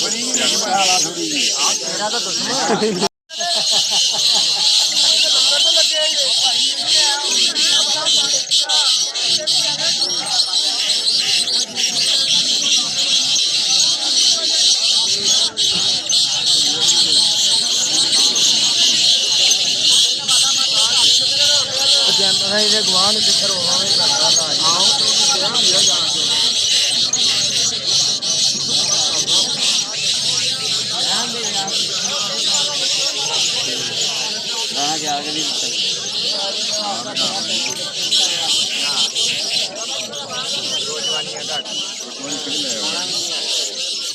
मेरा तो दुश्मन गवान जिक्र के आगे भी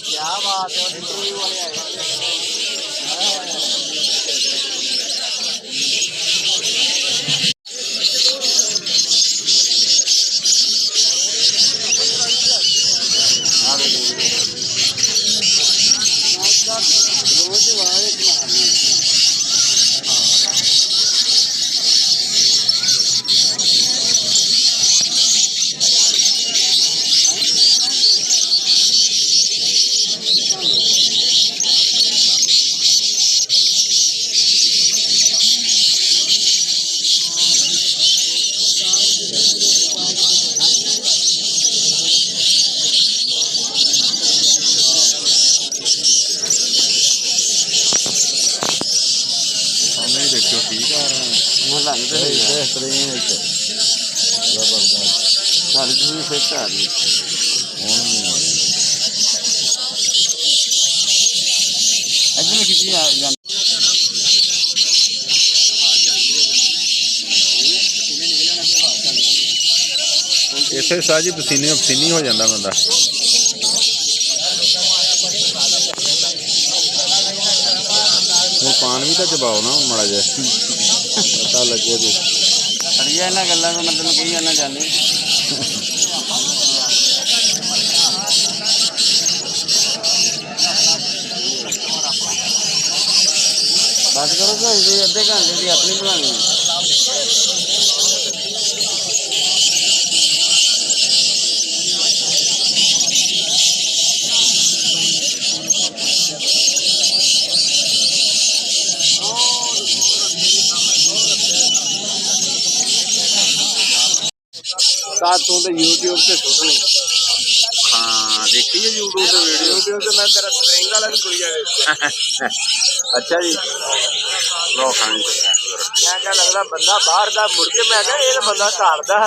क्या बात है इंटरव्यू वाले आए देखो ठीक आ रहा है बेहतरीन जबरदस्त भी फिट आ रही इतने साह जी पसीने पसीनी हो जाता बंदा पान भी तो चबाओ ना माड़ा जा पता लगे भी अड़िया इन्होंने गलों में मतलब कही जाना चाहते बस करो तो अद्धे घंटे की अपनी बनानी तू तो यूट्यूब से सुटनी हाँ देखी है यूट्यूब से वीडियो से मैं तेरा स्प्रिंग वाला भी कोई है अच्छा जी लो खानी मैं क्या लगता बंदा बाहर का मुड़ के मैं क्या ये बंदा घर दा